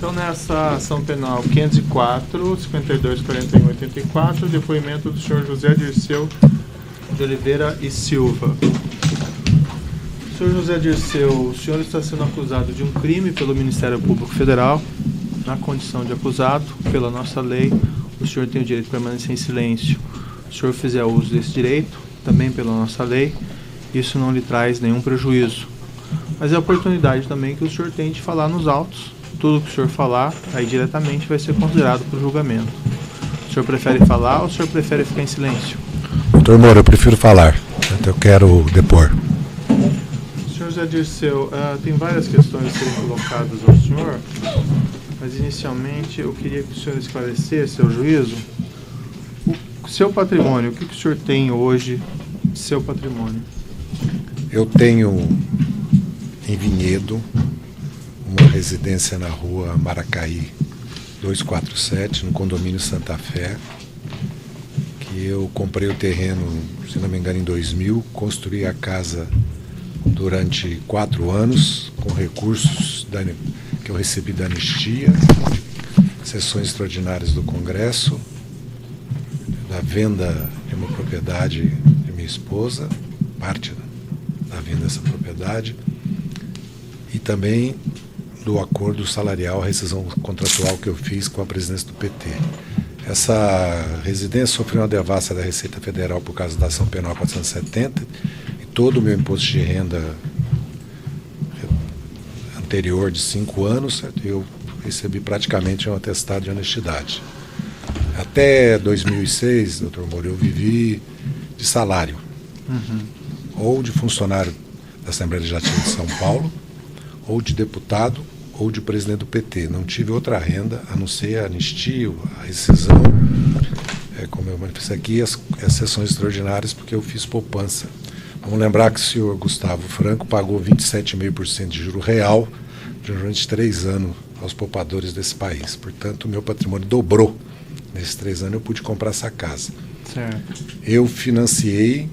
Então, nessa ação penal 504, 52, 41, 84, depoimento do senhor José Dirceu de Oliveira e Silva. Senhor José Dirceu, o senhor está sendo acusado de um crime pelo Ministério Público Federal. Na condição de acusado, pela nossa lei, o senhor tem o direito de permanecer em silêncio. Se o senhor fizer uso desse direito, também pela nossa lei, isso não lhe traz nenhum prejuízo. Mas é a oportunidade também que o senhor tem de falar nos autos. Tudo que o senhor falar, aí diretamente vai ser considerado para o julgamento. O senhor prefere falar ou o senhor prefere ficar em silêncio? Doutor Moura, eu prefiro falar. Eu quero depor. Senhor José Dirceu, tem várias questões a serem colocadas ao senhor, mas inicialmente eu queria que o senhor esclarecesse ao juízo o seu patrimônio. O que o senhor tem hoje de seu patrimônio? Eu tenho em Vinhedo uma residência na rua Maracaí 247, no condomínio Santa Fé, que eu comprei o terreno, se não me engano, em 2000, construí a casa durante 4 anos, com recursos que eu recebi da anistia, sessões extraordinárias do Congresso, da venda de uma propriedade de minha esposa, parte da venda dessa propriedade, e também do acordo salarial, a rescisão contratual que eu fiz com a presidência do PT. Essa residência sofreu uma devassa da Receita Federal por causa da ação penal 470, e todo o meu imposto de renda anterior de 5 anos, certo? Eu recebi praticamente um atestado de honestidade. Até 2006, doutor Moura, eu vivi de salário, ou de funcionário da Assembleia Legislativa de São Paulo, ou de deputado, ou de presidente do PT. Não tive outra renda, a não ser a anistia, a rescisão, como eu manifestei aqui, as sessões extraordinárias, porque eu fiz poupança. Vamos lembrar que o senhor Gustavo Franco pagou 27,5% de juro real durante 3 anos aos poupadores desse país. Portanto, o meu patrimônio dobrou. Nesses 3 anos eu pude comprar essa casa. Certo. Eu financiei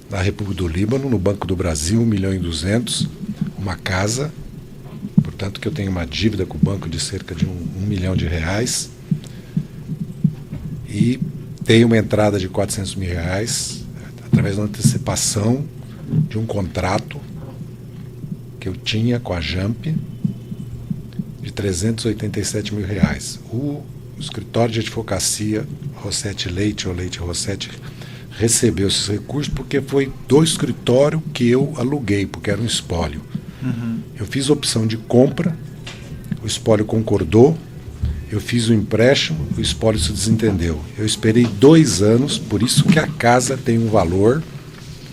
na República do Líbano, no Banco do Brasil, 1.200.000, uma casa. Portanto, que eu tenho uma dívida com o banco de cerca de R$1 milhão. E tenho uma entrada de R$400.000 através da antecipação de um contrato que eu tinha com a JAMP de R$387.000. O escritório de advocacia Rossetti Leite, ou Leite Rossetti, recebeu esses recursos porque foi do escritório que eu aluguei, porque era um espólio. Eu fiz a opção de compra, o espólio concordou, eu fiz o empréstimo, o espólio se desentendeu. Eu esperei 2 anos, por isso que a casa tem um valor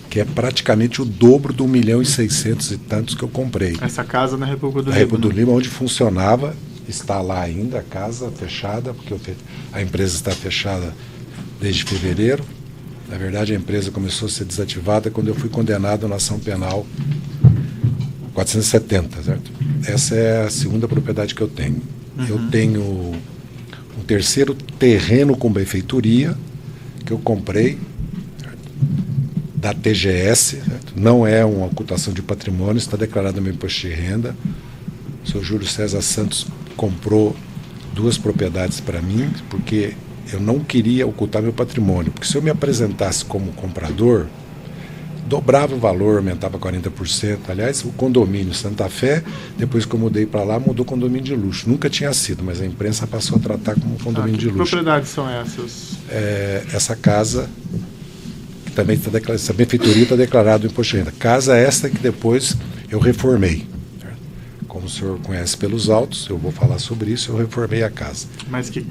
que é praticamente o dobro do 1.600.000 e tantos que eu comprei. Essa casa na República do Líbano? Na República do Líbano, onde funcionava, está lá ainda, a casa fechada, porque a empresa está fechada desde fevereiro. Na verdade, a empresa começou a ser desativada quando eu fui condenado na ação penal 470, certo? Essa é a segunda propriedade que eu tenho. Eu tenho um terceiro terreno com benfeitoria que eu comprei, certo? Da TGS, certo? Não é uma ocultação de patrimônio, está declarado no meu imposto de renda. O senhor Júlio César Santos comprou 2 propriedades para mim, porque eu não queria ocultar meu patrimônio, porque se eu me apresentasse como comprador, dobrava o valor, aumentava 40%. Aliás, o condomínio Santa Fé, depois que eu mudei para lá, mudou condomínio de luxo. Nunca tinha sido, mas a imprensa passou a tratar como condomínio de luxo. Que propriedades são essas? Essa casa, que também está declarada, essa benfeitoria está declarada no imposto de renda. Casa esta que depois eu reformei. Como o senhor conhece pelos autos, eu vou falar sobre isso, eu reformei a casa. Mas que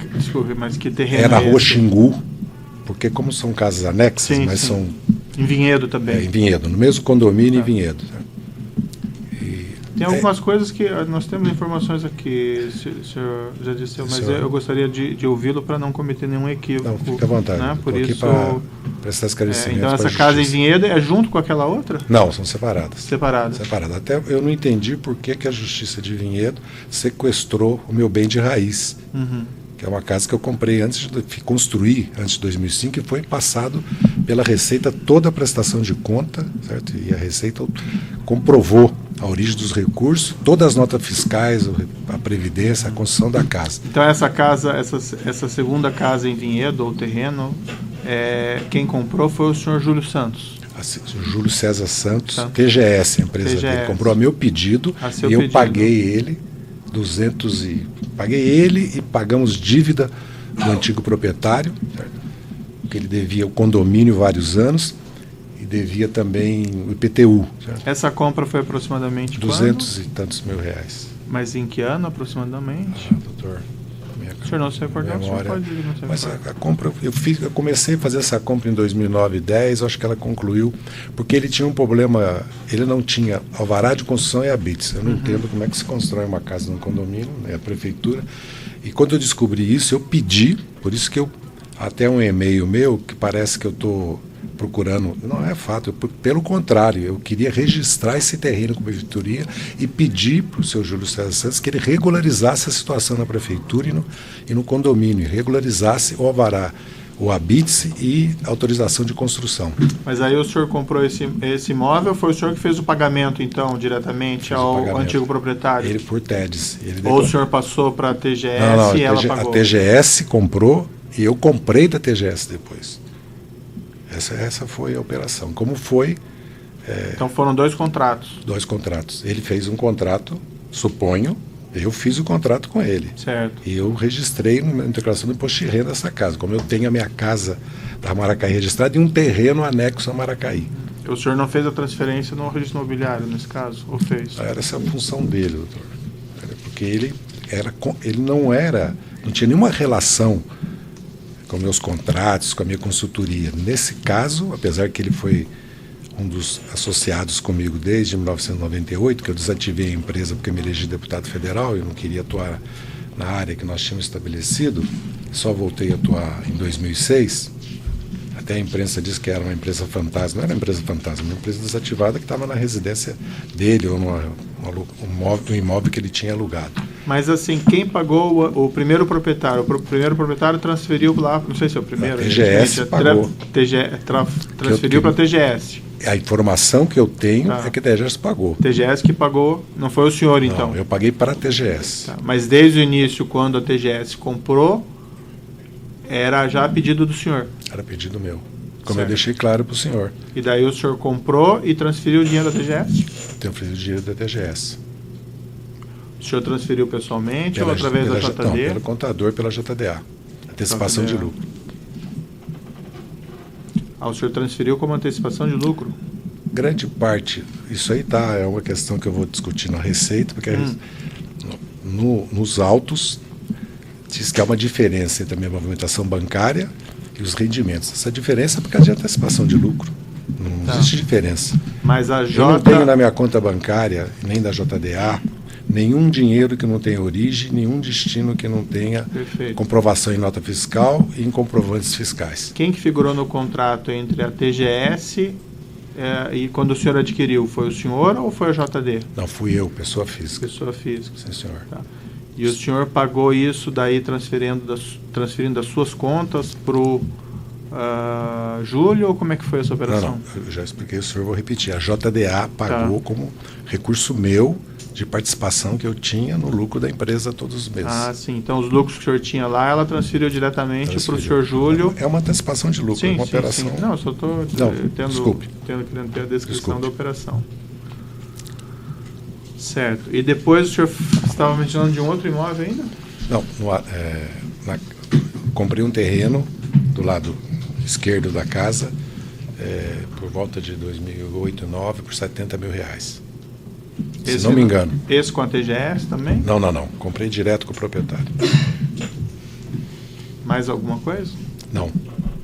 terreno é na rua esse? Xingu, porque como são casas anexas, mas sim. são... Em Vinhedo também? Em Vinhedo, no mesmo condomínio, em Vinhedo. Tem algumas coisas que nós temos informações aqui, o senhor já disse, mas eu gostaria de ouvi-lo para não cometer nenhum equívoco. Não, fica à vontade. Né? Por isso, para prestar esclarecimentos. Então essa casa em Vinhedo é junto com aquela outra? Não, são separadas. Separadas. Até eu não entendi por que a Justiça de Vinhedo sequestrou o meu bem de raiz. Que é uma casa que eu comprei construí antes de 2005 e foi passado pela Receita toda a prestação de conta, certo? E a Receita comprovou a origem dos recursos, todas as notas fiscais, a previdência, a construção da casa. Então essa casa, essa segunda casa em Vinhedo, ou terreno, quem comprou foi o senhor Júlio Santos. O Júlio César Santos, TGS, a empresa dele, comprou a meu pedido e eu paguei ele paguei ele e pagamos dívida do antigo proprietário, certo? Porque ele devia o condomínio vários anos e devia também o IPTU. Certo? Essa compra foi aproximadamente 200 e tantos mil reais. Mas em que ano aproximadamente? Doutor, o senhor não se recordar, o senhor pode dizer, não se mas a compra, eu comecei a fazer essa compra em 2009 e 2010, acho que ela concluiu, porque ele tinha um problema, ele não tinha alvará de construção e habites. Eu não entendo como é que se constrói uma casa num condomínio, né, a prefeitura. E quando eu descobri isso, eu pedi, por isso que até um e-mail meu, que parece que eu estou procurando, não é fato, pelo contrário, eu queria registrar esse terreno com a prefeitura e pedir para o seu Júlio César Santos que ele regularizasse a situação na prefeitura e no condomínio, regularizasse o alvará, o habite e autorização de construção. Mas aí o senhor comprou esse imóvel, foi o senhor que fez o pagamento, então, diretamente ao antigo proprietário? Ele por TEDs. Ou o senhor passou para a TGS não, e ela pagou? A TGS comprou e eu comprei da TGS depois. Essa foi a operação. Como foi? Então foram 2 contratos. 2 contratos. Ele fez um contrato, suponho, eu fiz o contrato com ele. Certo. E eu registrei na declaração do imposto de renda dessa casa. Como eu tenho a minha casa da Maracaí registrada e um terreno anexo a Maracaí. O senhor não fez a transferência no registro imobiliário, nesse caso? Ou fez? Era essa a função dele, doutor. Porque ele não tinha nenhuma relação com meus contratos, com a minha consultoria. Nesse caso, apesar que ele foi um dos associados comigo desde 1998, que eu desativei a empresa porque me elegi deputado federal e eu não queria atuar na área que nós tínhamos estabelecido, só voltei a atuar em 2006. Até a imprensa disse que era uma empresa fantasma. Não era uma empresa fantasma, era uma empresa desativada que estava na residência dele ou no imóvel que ele tinha alugado. Mas assim, quem pagou o primeiro proprietário? O primeiro proprietário transferiu lá, não sei se é o primeiro. A TGS pagou. Transferiu para a TGS. A informação que eu tenho é que a TGS pagou. TGS que pagou, não foi o senhor então? Não, eu paguei para a TGS. Tá, mas desde o início, quando a TGS comprou, era já pedido do senhor? Era pedido meu. Como eu deixei claro para o senhor. E daí o senhor comprou e transferiu o dinheiro da TGS? Transferiu o dinheiro da TGS. O senhor transferiu pessoalmente ou através da JD? Não, pelo contador, pela JDA. Antecipação de lucro. O senhor transferiu como antecipação de lucro? Grande parte. Isso aí é uma questão que eu vou discutir na Receita, porque nos autos diz que há uma diferença entre a minha movimentação bancária e os rendimentos. Essa diferença é por causa de antecipação de lucro. Não existe diferença. Mas eu não tenho na minha conta bancária, nem da JDA, nenhum dinheiro que não tenha origem, nenhum destino que não tenha comprovação em nota fiscal e em comprovantes fiscais. Quem que figurou no contrato entre a TGS e quando o senhor adquiriu? Foi o senhor ou foi a JD? Não, fui eu, pessoa física. Pessoa física. Sim, senhor. Tá. E o senhor pagou isso daí transferindo das suas contas para o Júlio, ou como é que foi essa operação? Não, eu já expliquei, o senhor, vou repetir. A JDA pagou como recurso meu de participação que eu tinha no lucro da empresa todos os meses. Ah, sim. Então, os lucros que o senhor tinha lá, ela transferiu diretamente para o senhor Júlio. É uma antecipação de lucro, uma operação. Sim. Não, eu só estou querendo ter a descrição da operação. Certo. E depois o senhor estava mencionando de um outro imóvel ainda? Não. Comprei um terreno do lado esquerdo da casa por volta de 2008, 2009, por R$70 mil. Se não me engano. Esse com a TGS também? Não. Comprei direto com o proprietário. Mais alguma coisa? Não.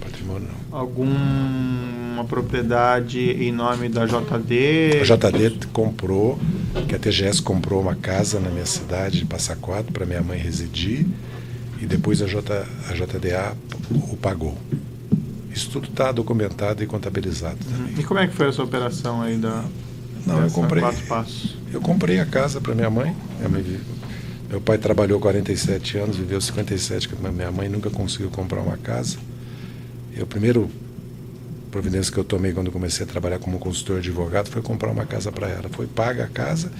Patrimônio não. Alguma propriedade em nome da JD? A JD comprou, que a TGS comprou uma casa na minha cidade de Passa Quatro para minha mãe residir e depois a JDA o pagou. Isso tudo está documentado e contabilizado também. E como é que foi essa operação aí Não, eu comprei. 4 passos? Eu comprei a casa para minha mãe. Meu pai trabalhou 47 anos, viveu 57, que minha mãe nunca conseguiu comprar uma casa. Eu primeiro providência que eu tomei quando comecei a trabalhar como consultor de advogado foi comprar uma casa para ela. Foi paga a casa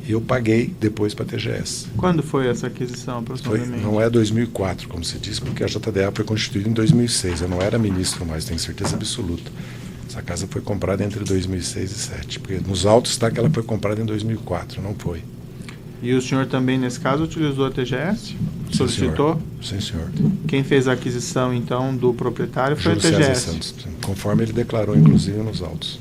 e eu paguei depois para a TGS. Quando foi essa aquisição, aproximadamente? Não é 2004, como se diz, porque a JDA foi constituída em 2006. Eu não era ministro mais, tenho certeza absoluta. Essa casa foi comprada entre 2006 e 2007, porque nos autos está que ela foi comprada em 2004, não foi. E o senhor também, nesse caso, utilizou a TGS? Solicitou? Sim, senhor. Quem fez a aquisição, então, do proprietário foi Júlio a TGS? César Santos, conforme ele declarou, inclusive, nos autos.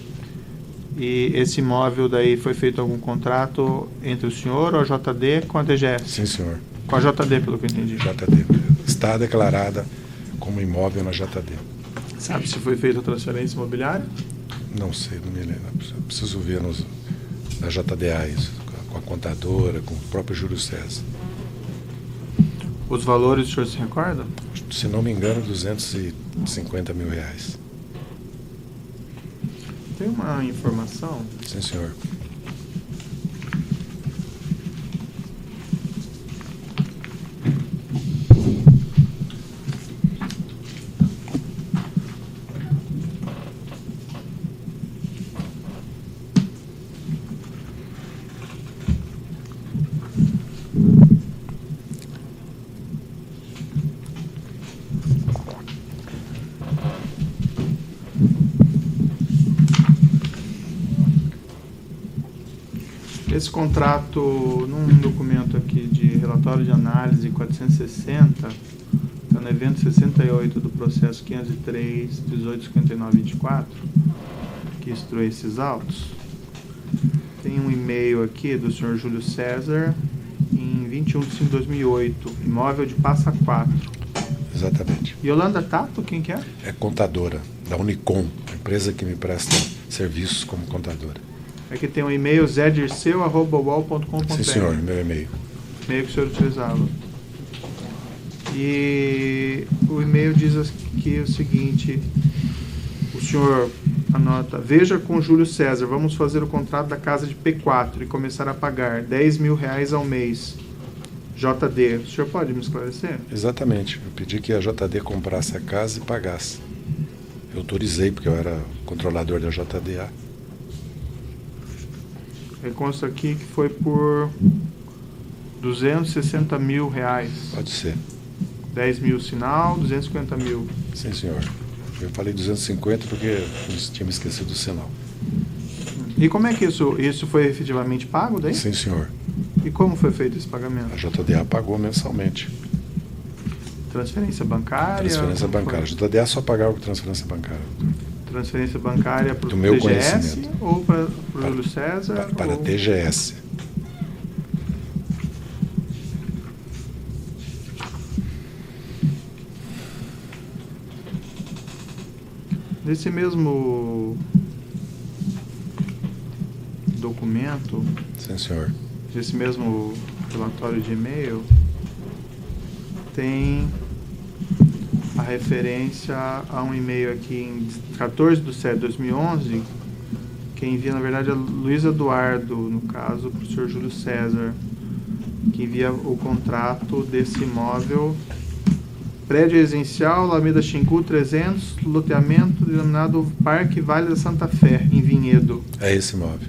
E esse imóvel daí foi feito algum contrato entre o senhor ou a JD com a TGS? Sim, senhor. Com a JD, pelo que eu entendi. JD. Está declarada como imóvel na JD. Sabe se foi feita a transferência imobiliária? Não sei, não me lembro. Eu preciso ver na JDA isso, com a contadora, com o próprio Júlio César. Os valores, o senhor se recorda? Se não me engano, R$250 mil. Tem uma informação? Sim, senhor. Esse contrato, num documento aqui de relatório de análise 460, está no evento 68 do processo 503, 1859, 24, que instrui esses autos. Tem um e-mail aqui do senhor Júlio César, em 21 de 5 de 2008, imóvel de Passa Quatro. Exatamente. Yolanda Tato, quem que é? É contadora da Unicom, a empresa que me presta serviços como contadora. Aqui tem um e-mail zedirceu@uol.com.br. Sim, senhor, meu e-mail. E-mail que o senhor utilizava. E o e-mail diz aqui o seguinte: o senhor anota, veja com Júlio César, vamos fazer o contrato da casa de P4 e começar a pagar R$10 mil ao mês. JD, o senhor pode me esclarecer? Exatamente, eu pedi que a JD comprasse a casa e pagasse. Eu autorizei, porque eu era controlador da JDA. Consta aqui que foi por R$260 mil. Pode ser. 10 mil sinal, 250 mil. Sim, senhor. Eu falei 250 porque eu tinha me esquecido do sinal. E como é que isso foi efetivamente pago daí? Sim, senhor. E como foi feito esse pagamento? A JDA pagou mensalmente. Transferência bancária? Transferência bancária. A JDA só pagava com transferência bancária. Transferência bancária para o meu TGS conhecimento. Ou para o Júlio César? Para a TGS. Nesse mesmo documento, sim, senhor, nesse mesmo relatório de e-mail, tem a referência a um e-mail aqui em 14/7/2011, que envia, na verdade, a Luiz Eduardo, no caso, para o senhor Júlio César, que envia o contrato desse imóvel, prédio residencial, Alameda Xingu 300, loteamento denominado Parque Vale da Santa Fé, em Vinhedo. É esse imóvel.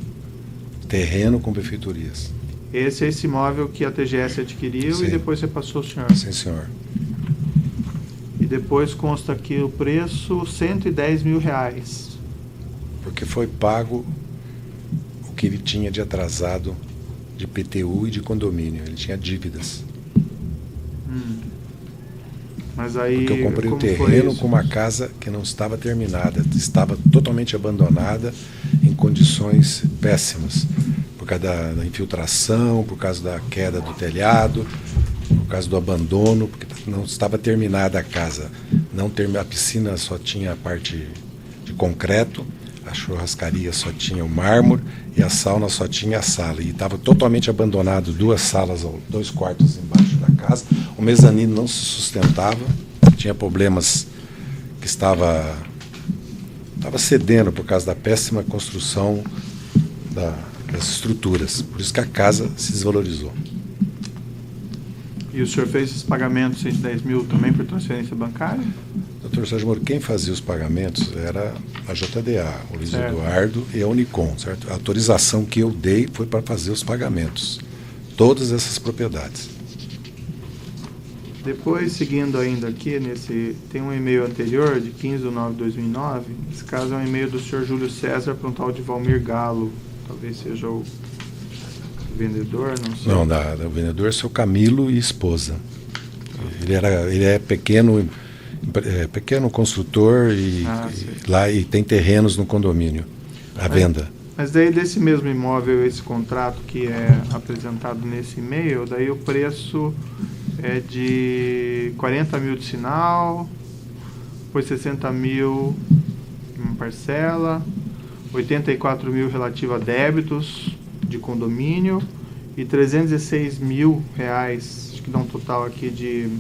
Terreno com benfeitorias. Esse é esse imóvel que a TGS adquiriu. Sim. E depois você passou ao senhor. Sim, senhor. E depois consta aqui o preço, R$110 mil. Porque foi pago o que ele tinha de atrasado de PTU e de condomínio. Ele tinha dívidas. Mas aí, porque eu comprei o terreno com uma casa que não estava terminada, estava totalmente abandonada, em condições péssimas, por causa da infiltração, por causa da queda do telhado, por causa do abandono, porque não estava terminada a casa. A piscina só tinha a parte de concreto, a churrascaria só tinha o mármore e a sauna só tinha a sala. E estava totalmente abandonado, 2 quartos embaixo da casa. O mezanino não se sustentava, tinha problemas que estava cedendo por causa da péssima construção das estruturas. Por isso que a casa se desvalorizou. E o senhor fez esses pagamentos, 110 mil, também por transferência bancária? Doutor Sérgio Moro, quem fazia os pagamentos era a JDA, o Luiz Certo. Eduardo e a Unicom, certo? A autorização que eu dei foi para fazer os pagamentos. Todas essas propriedades. Depois, seguindo ainda aqui, tem um e-mail anterior, de 15/9/2009. Esse caso é um e-mail do senhor Júlio César para um tal de Valmir Galo. Talvez seja o vendedor, não sei. Não, o vendedor é seu Camilo e esposa. Ele é pequeno construtor e lá e tem terrenos no condomínio à venda. Mas daí desse mesmo imóvel, esse contrato que é apresentado nesse e-mail, daí o preço é de 40 mil de sinal, depois 60 mil uma parcela, 84 mil relativo a débitos de condomínio e 316 mil reais, acho que dá um total aqui de,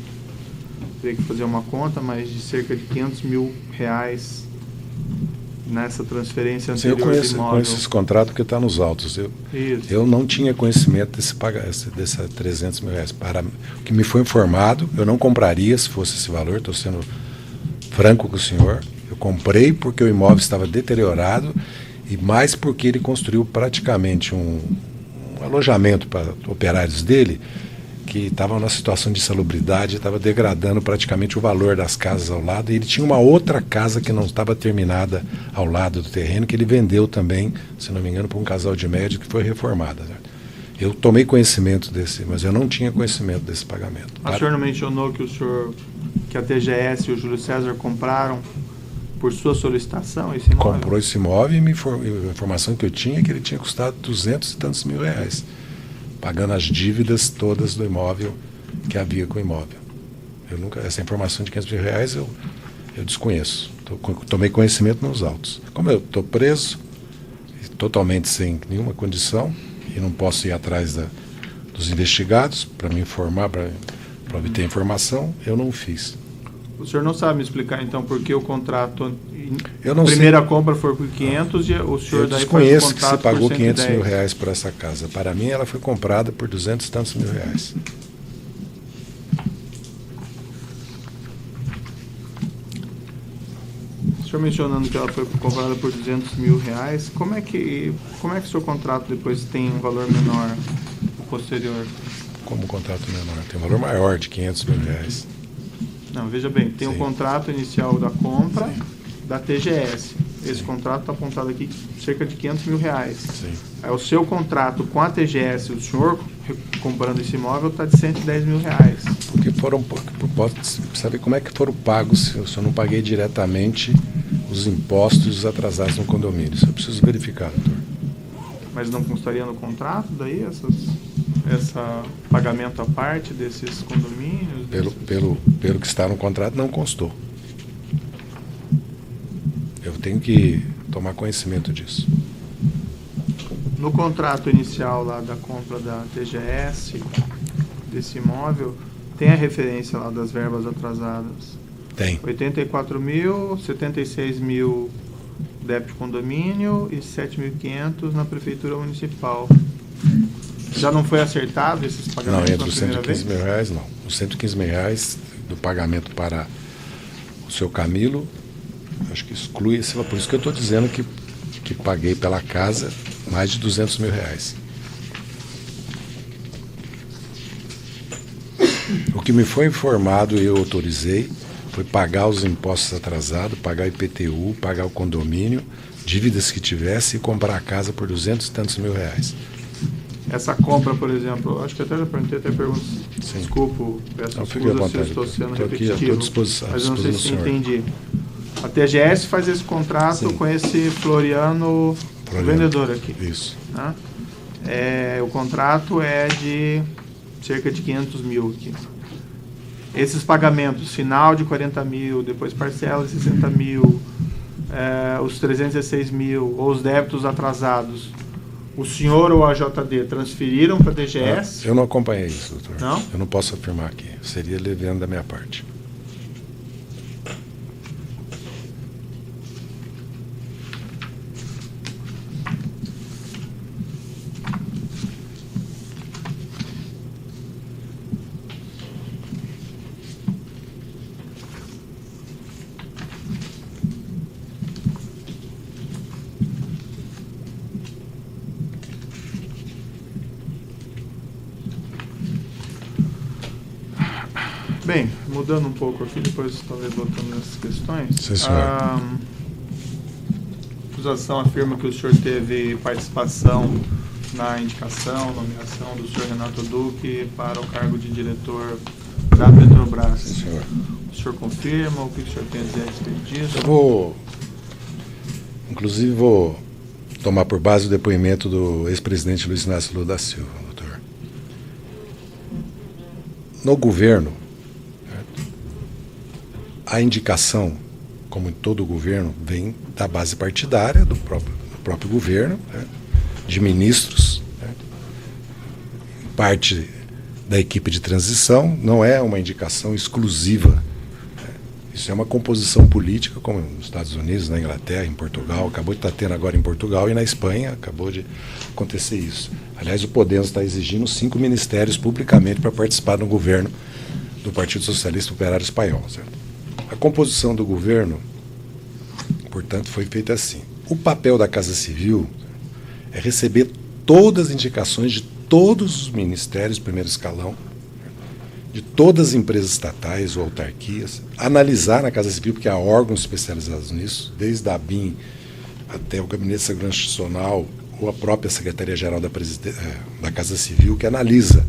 teria que fazer uma conta, mas de cerca de 500 mil reais nessa transferência Sim, anterior eu de imóvel. conheço esse contrato porque está nos autos. Eu não tinha conhecimento desse 300 mil reais. Para o que me foi informado, eu não compraria se fosse esse valor, estou sendo franco com o senhor. Eu comprei porque o imóvel estava deteriorado e mais porque ele construiu praticamente um alojamento para operários dele que estavam numa situação de insalubridade, estava degradando praticamente o valor das casas ao lado, e ele tinha uma outra casa que não estava terminada ao lado do terreno, que ele vendeu também, se não me engano, para um casal de médicos que foi reformada. Né? Eu tomei conhecimento desse, mas eu não tinha conhecimento desse pagamento. O senhor não mencionou que a TGS e o Júlio César compraram por sua solicitação esse imóvel? Comprou esse imóvel e a informação que eu tinha é que ele tinha custado 200 e tantos mil reais, pagando as dívidas todas do imóvel que havia com o imóvel. Essa informação de 500 mil reais eu desconheço. Tomei conhecimento nos autos. Como eu estou preso, totalmente sem nenhuma condição, e não posso ir atrás dos investigados para me informar, para obter informação, eu não fiz. O senhor não sabe me explicar, então, por que o contrato... A primeira compra foi por 500 e o senhor daí faz o contrato que se pagou por 500 mil 110. reais por essa casa. Para mim, ela foi comprada por 200 e tantos mil reais. O senhor mencionando que ela foi comprada por 200 mil reais, como é que o seu contrato depois tem um valor menor posterior? Como um contrato menor? Tem um valor maior de 500 mil reais. Não, veja bem, tem um contrato inicial da compra da TGS. Esse contrato está apontado aqui cerca de 500 mil reais. Sim. Aí o seu contrato com a TGS, o senhor comprando esse imóvel, está de 110 mil reais. Porque pode saber como é que foram pagos, se eu não paguei diretamente os impostos atrasados no condomínio. Isso eu preciso verificar, doutor. Mas não constaria no contrato daí essa pagamento à parte desses condomínios? Pelo que está no contrato, não constou. Eu tenho que tomar conhecimento disso. No contrato inicial lá da compra da TGS, desse imóvel, tem a referência lá das verbas atrasadas? Tem. 84 mil, 76 mil débito de condomínio e 7.500 na prefeitura municipal. Já não foi acertado esses pagamentos? Não, entre os 115 mil reais, não. Os 115 mil reais do pagamento para o seu Camilo, acho que exclui esse valor. Por isso que eu estou dizendo que paguei pela casa mais de 200 mil reais. O que me foi informado e eu autorizei foi pagar os impostos atrasados, pagar o IPTU, pagar o condomínio, dívidas que tivesse e comprar a casa por 200 e tantos mil reais. Essa compra, por exemplo, acho que até já perguntei, até pergunto, desculpa, peço desculpas se eu estou sendo repetitivo, mas eu não sei se entendi. A TGS faz esse contrato com esse Floriano, vendedor aqui. Isso. Né? O contrato é de cerca de 500 mil aqui. Esses pagamentos, final de 40 mil, depois parcela de 60 mil, os 316 mil, ou os débitos atrasados, o senhor ou a JD transferiram para a DGS? Eu não acompanhei isso, doutor. Não? Eu não posso afirmar aqui. Seria leviano da minha parte. Bem, mudando um pouco aqui, depois talvez voltando nessas questões. Sim, senhor. A acusação afirma que o senhor teve participação na indicação, nomeação do senhor Renato Duque para o cargo de diretor da Petrobras. Sim, senhor. O senhor confirma? O que o senhor tem a dizer a respeito disso? Inclusive vou tomar por base o depoimento do ex-presidente Luiz Inácio Lula da Silva, doutor. No governo, a indicação, como em todo governo, vem da base partidária do próprio governo, de ministros, parte da equipe de transição, não é uma indicação exclusiva. Isso é uma composição política, como nos Estados Unidos, na Inglaterra, em Portugal, acabou de estar tendo agora em Portugal, e na Espanha acabou de acontecer isso. Aliás, o Podemos está exigindo 5 ministérios publicamente para participar do governo do Partido Socialista Operário Espanhol. Certo? A composição do governo, portanto, foi feita assim. O papel da Casa Civil é receber todas as indicações de todos os ministérios, primeiro escalão, de todas as empresas estatais ou autarquias, analisar na Casa Civil, porque há órgãos especializados nisso, desde a ABIN até o Gabinete de Segurança Institucional ou a própria Secretaria-Geral da Casa Civil, que analisa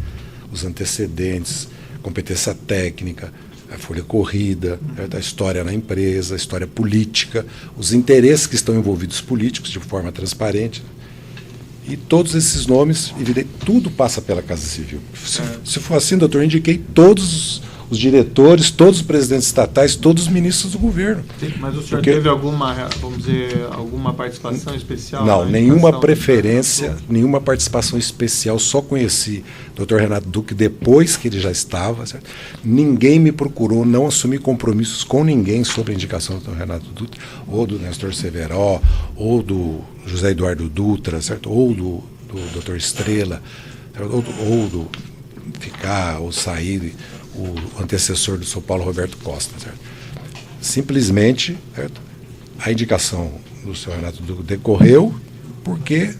os antecedentes, competência técnica, a folha corrida, a história na empresa, a história política, os interesses que estão envolvidos políticos de forma transparente. E todos esses nomes, tudo passa pela Casa Civil. Se for assim, doutor, eu indiquei todos os diretores, todos os presidentes estatais, todos os ministros do governo. Sim, mas o senhor teve alguma, vamos dizer, alguma participação especial? Não, nenhuma preferência, nenhuma participação especial, só conheci o Dr. Renato Duque depois que ele já estava. Certo? Ninguém me procurou, não assumi compromissos com ninguém sobre a indicação do Dr. Renato Duque, ou do Nestor Severó, ou do José Eduardo Dutra, certo? Ou do Dr. Estrela, ou do ficar ou sair o antecessor do São Paulo, Roberto Costa. Certo? Simplesmente, certo? A indicação do senhor Renato Duque decorreu porque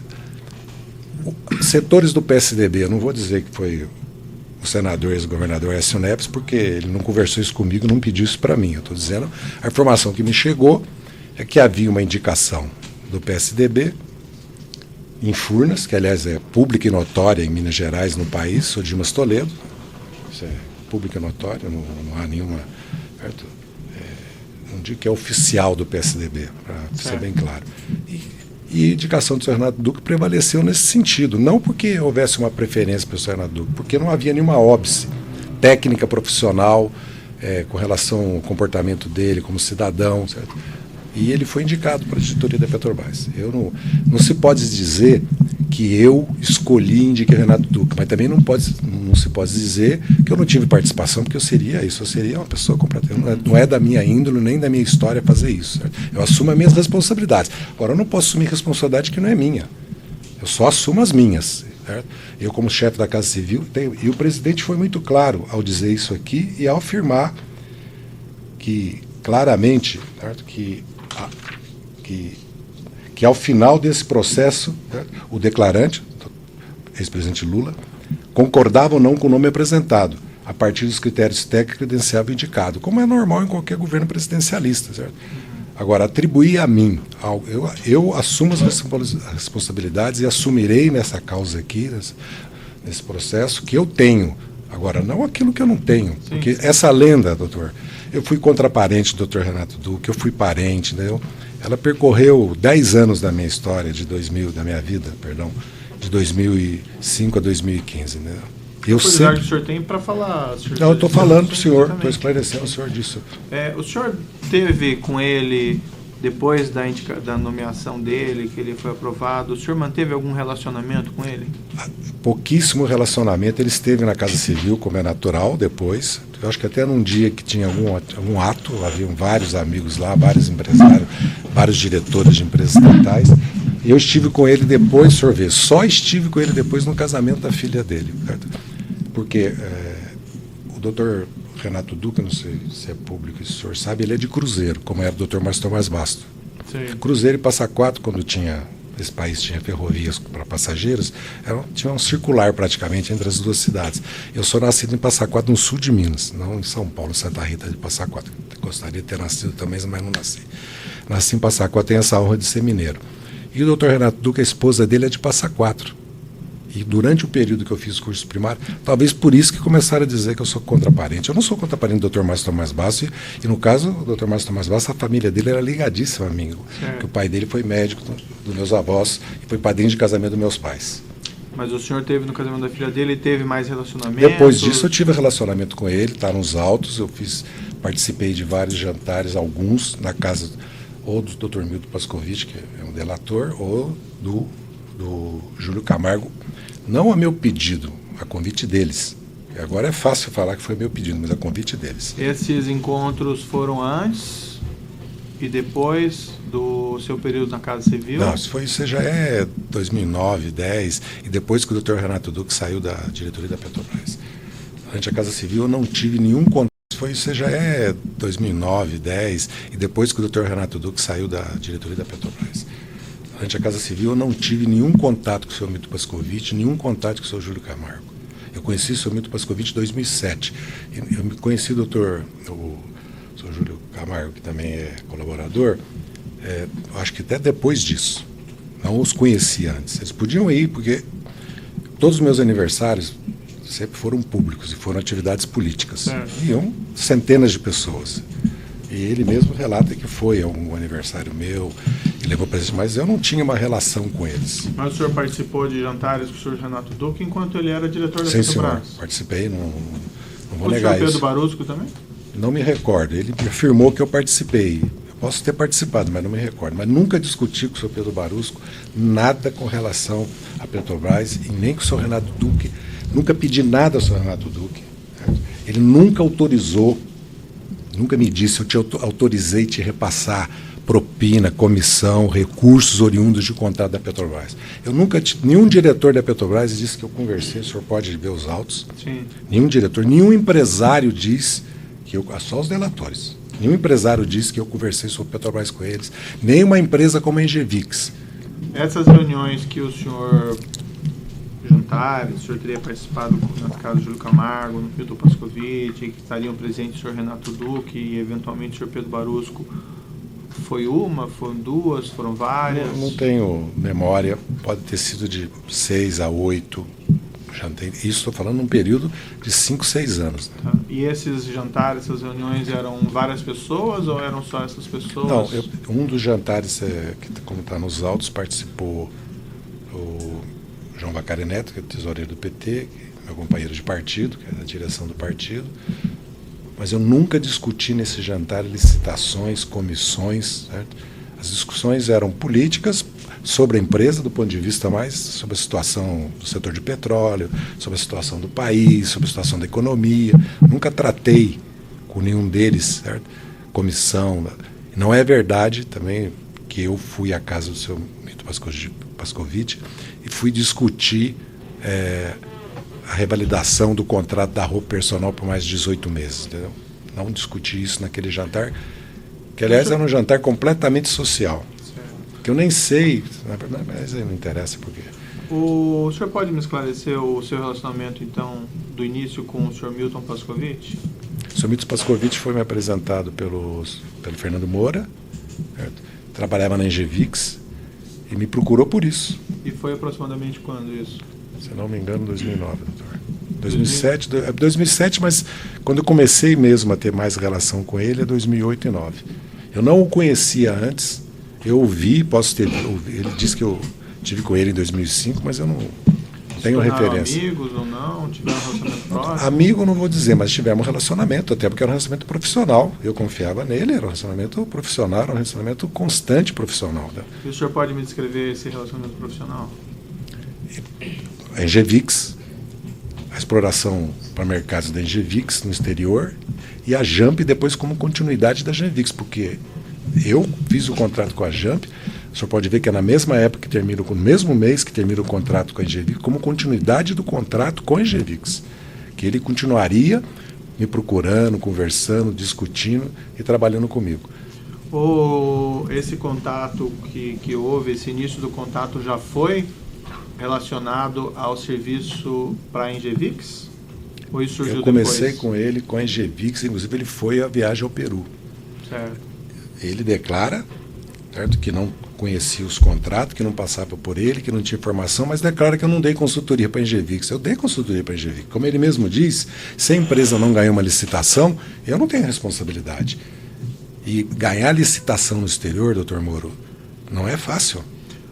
setores do PSDB, eu não vou dizer que foi o senador e ex-governador Écio Neves, porque ele não conversou isso comigo, não pediu isso para mim. Eu estou dizendo, a informação que me chegou é que havia uma indicação do PSDB em Furnas, que aliás é pública e notória em Minas Gerais, no país, sou Dimas Toledo, isso é pública e notória, não há nenhuma, certo? Não digo que é oficial do PSDB, para ser bem claro. E a indicação do senhor Renato Duque prevaleceu nesse sentido, não porque houvesse uma preferência para o senhor Renato Duque, porque não havia nenhuma óbice técnica, profissional, com relação ao comportamento dele como cidadão, certo? E ele foi indicado para a diretoria da Petrobras. Não se pode dizer que eu escolhi e indiquei Renato Duque, mas também não se pode dizer que eu não tive participação, porque eu seria uma pessoa completamente. Não é da minha índole, nem da minha história fazer isso. Certo? Eu assumo as minhas responsabilidades. Agora, eu não posso assumir responsabilidade que não é minha. Eu só assumo as minhas. Certo? Eu, como chefe da Casa Civil, e o presidente foi muito claro ao dizer isso aqui e ao afirmar que, claramente, certo? Que ao final desse processo, certo? O declarante, o ex-presidente Lula, concordava ou não com o nome apresentado, a partir dos critérios técnicos credenciava o indicado, como é normal em qualquer governo presidencialista. Certo? Agora, atribuir a mim, eu assumo as responsabilidades e assumirei nessa causa aqui, nesse processo, que eu tenho. Agora, não aquilo que eu não tenho. Porque essa lenda, doutor, eu fui contraparente do Dr. Renato Duque, eu fui parente, entendeu? Ela percorreu 10 anos da minha história, da minha vida, de 2005 a 2015. Né? Eu sempre... que o senhor tem para falar. Não, eu estou falando para o senhor, estou esclarecendo o senhor disso. O senhor teve com ele, depois da nomeação dele, que ele foi aprovado, o senhor manteve algum relacionamento com ele? Pouquíssimo relacionamento. Ele esteve na Casa Civil, como é natural, depois. Eu acho que até num dia que tinha algum ato, haviam vários amigos lá, vários empresários, vários diretores de empresas estatais. E eu estive com ele depois, senhor vê, só estive com ele depois no casamento da filha dele. Certo? Porque o doutor Renato Duque, não sei se é público, se o senhor sabe, ele é de Cruzeiro, como era o doutor Márcio Tomás Basto. Sim. Cruzeiro e Passa Quatro, quando tinha esse país tinha ferrovias para passageiros, tinha um circular praticamente entre as duas cidades. Eu sou nascido em Passa Quatro, no sul de Minas, não em São Paulo, Santa Rita de Passa Quatro. Gostaria de ter nascido também, mas não nasci. Nasci em Passa Quatro, tenho essa honra de ser mineiro. E o Dr. Renato Duque, a esposa dele é de Passa Quatro. E durante o período que eu fiz o curso primário, talvez por isso que começaram a dizer que eu sou contraparente. Eu não sou contraparente do Dr. Márcio Tomás Basso, e no caso, o Dr. Márcio Tomás Basso, a família dele era ligadíssima a mim. Que o pai dele foi médico dos meus avós e foi padrinho de casamento dos meus pais. Mas o senhor teve no casamento da filha dele, teve mais relacionamento? Depois disso eu tive relacionamento com ele, tá nos autos, participei de vários jantares, alguns na casa ou do Dr. Milton Pascovitch, que é um delator, ou do Júlio Camargo, não a meu pedido, a convite deles. Agora é fácil falar que foi meu pedido, mas a convite deles. Esses encontros foram antes e depois do seu período na Casa Civil? Não, isso já é 2009, 2010, e depois que o Dr. Renato Duque saiu da diretoria da Petrobras. Durante a Casa Civil eu não tive nenhum contato. Isso já é 2009, 2010, e depois que o Dr. Renato Duque saiu da diretoria da Petrobras. Durante a Casa Civil eu não tive nenhum contato com o Sr. Milton Pascovitch, nenhum contato com o Sr. Júlio Camargo. Eu conheci o Sr. Milton Pascovitch em 2007. Eu conheci o Sr. Júlio Camargo, que também é colaborador, acho que até depois disso. Não os conhecia antes. Eles podiam ir, porque todos os meus aniversários sempre foram públicos e foram atividades políticas. Iam centenas de pessoas. E ele mesmo relata que foi a um aniversário meu e levou presente, mas eu não tinha uma relação com eles. Mas o senhor participou de jantares com o senhor Renato Duque enquanto ele era diretor da Petrobras? Sim, senhor. Participei, não vou negar isso. O senhor Pedro Barusco também? Não me recordo. Ele afirmou que eu participei. Eu posso ter participado, mas não me recordo. Mas nunca discuti com o senhor Pedro Barusco nada com relação à Petrobras e nem com o senhor Renato Duque. Nunca pedi nada ao senhor Renato Duque. Certo? Ele nunca autorizou, nunca me disse, eu te autorizei te repassar propina, comissão, recursos oriundos de contrato da Petrobras. Eu nunca, nenhum diretor da Petrobras disse que eu conversei, o senhor pode ver os autos. Sim. Nenhum diretor, nenhum empresário diz que eu, só os delatórios, nenhum empresário disse que eu conversei sobre Petrobras com eles, nem uma empresa como a Engevix. Essas reuniões que o senhor, jantares, o senhor teria participado na casa do Júlio Camargo, no Milton Pascovitch, que estariam presentes o senhor Renato Duque e eventualmente o senhor Pedro Barusco, foi uma, foram duas, foram várias? Não tenho memória, pode ter sido de 6 a 8. Isso estou falando num período de 5, 6 anos. Né? Tá. E esses jantares, essas reuniões, eram várias pessoas ou eram só essas pessoas? Não, um dos jantares, como está nos autos, participou o João Vacari Neto, que é o tesoureiro do PT, meu companheiro de partido, que é da direção do partido. Mas eu nunca discuti nesse jantar licitações, comissões, certo? As discussões eram políticas sobre a empresa, do ponto de vista mais sobre a situação do setor de petróleo, sobre a situação do país, sobre a situação da economia. Nunca tratei com nenhum deles, certo? Comissão. Não é verdade também que eu fui à casa do seu Milton Pascovitch e fui discutir a revalidação do contrato da roupa personal por mais de 18 meses. Entendeu? Não discuti isso naquele jantar, que aliás era um jantar completamente social. Que eu nem sei, mas não interessa porque... O senhor pode me esclarecer o seu relacionamento, então, do início com o senhor Milton Pascovitch? O senhor Milton Pascovitch foi me apresentado pelo Fernando Moura, certo? Trabalhava na Engevix e me procurou por isso. E foi aproximadamente quando isso? Se não me engano, 2009, doutor. 2007, mas quando eu comecei mesmo a ter mais relação com ele é 2008 e 2009. Eu não o conhecia antes, eu ouvi, ele disse que eu tive com ele em 2005, mas eu não tenho referência. Amigos ou não? Tiveram um relacionamento próximo? Amigo não vou dizer, mas tivemos um relacionamento, até porque era um relacionamento era eu confiava nele, era um relacionamento profissional, era um relacionamento constante profissional. Né? E o senhor pode me descrever esse relacionamento profissional? A Engevix, a exploração para mercados da Engevix no exterior e a Jamp depois como continuidade da Engevix, porque eu fiz o contrato com a Jamp, o senhor pode ver que é na mesma época que termina, no mesmo mês que termina o contrato com a Engevix, como continuidade do contrato com a Engevix, que ele continuaria me procurando, conversando, discutindo e trabalhando comigo. Esse contato que houve, esse início do contato já foi relacionado ao serviço para a Engevix? Ou isso surgiu depois? Eu comecei com ele, com a Engevix, inclusive ele foi a viagem ao Peru. Certo. Ele declara, certo, que não conhecia os contratos, que não passava por ele, que não tinha informação, mas declara que eu não dei consultoria para a Engevix. Eu dei consultoria para a Engevix. Como ele mesmo diz, se a empresa não ganhou uma licitação, eu não tenho responsabilidade. E ganhar licitação no exterior, doutor Moro, não é fácil.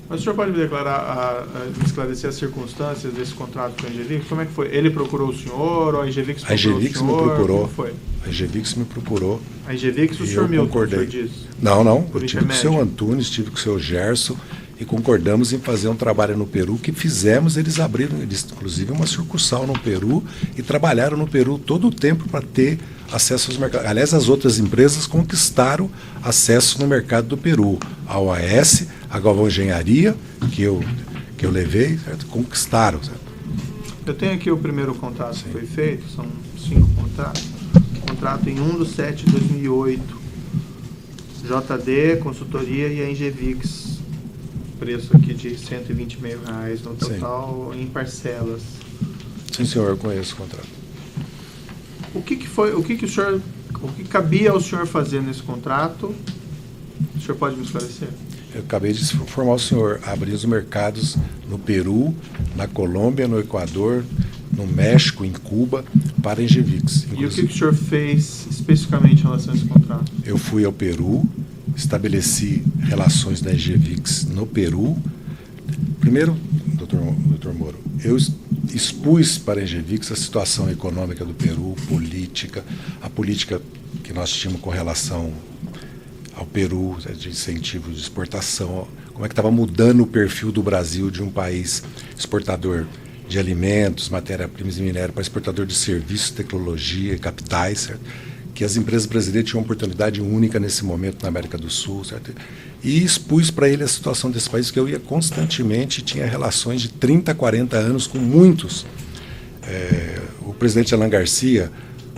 Mas o senhor pode me declarar, me esclarecer as circunstâncias desse contrato com a Engevix? Como é que foi? Ele procurou o senhor ou a Engevix procurou o senhor? A Engevix me procurou. Como foi? A Engevix me procurou. A Engevix, o senhor Milton, concordei. o senhor disse? Não. Por Eu tive com o seu Antunes, tive com o seu Gerson e concordamos em fazer um trabalho no Peru que fizemos. Eles abriram, inclusive, uma sucursal no Peru e trabalharam no Peru todo o tempo para ter acesso aos mercados. Aliás, as outras empresas conquistaram acesso no mercado do Peru. A OAS, a Galvão Engenharia, que eu levei, certo? Conquistaram. Certo? Eu tenho aqui o primeiro contrato que foi feito, são 5 contratos. Contrato em 1/7/2008. JD, consultoria e a Engevix. Preço aqui de R$120,5 no total, em parcelas. Sim, senhor, eu conheço o contrato. O que cabia ao senhor fazer nesse contrato? O senhor pode me esclarecer? Eu acabei de informar o senhor, abrir os mercados no Peru, na Colômbia, no Equador, no México, em Cuba, para a Engevix. E o que o senhor fez especificamente em relação a esse contrato? Eu fui ao Peru, estabeleci relações da Engevix no Peru. Primeiro, doutor Moro, eu expus para a Engevix a situação econômica do Peru, a política que nós tínhamos com relação ao Peru, de incentivo de exportação, como é que estava mudando o perfil do Brasil de um país exportador de alimentos, matéria-primas e minério para exportador de serviços, tecnologia e capitais, certo? Que as empresas brasileiras tinham uma oportunidade única nesse momento na América do Sul, certo? E expus para ele a situação desse país, que eu ia constantemente, tinha relações de 30, 40 anos com muitos. O presidente Alan Garcia,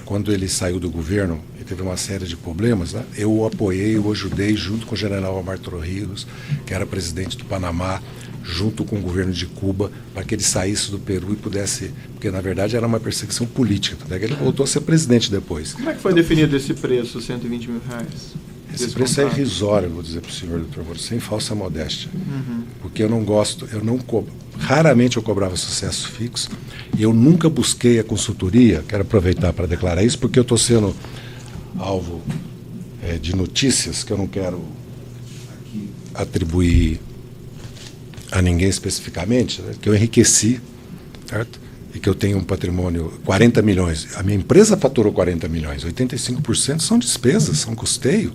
quando ele saiu do governo, ele teve uma série de problemas, né? Eu o apoiei, eu o ajudei, junto com o general Omar Torrijos, que era presidente do Panamá, junto com o governo de Cuba, para que ele saísse do Peru e pudesse... Porque, na verdade, era uma perseguição política. Até que ele voltou a ser presidente depois. Como é que foi definido esse preço, R$120,000? Esse preço é irrisório, vou dizer para o senhor, doutor Moro, sem falsa modéstia. Porque eu não gosto, raramente eu cobrava sucesso fixo, e eu nunca busquei a consultoria, quero aproveitar para declarar isso, porque eu estou sendo alvo de notícias que eu não quero aqui atribuir a ninguém especificamente, né, que eu enriqueci, certo? E que eu tenho um patrimônio, 40 milhões. A minha empresa faturou 40 milhões, 85% são despesas, são custeio.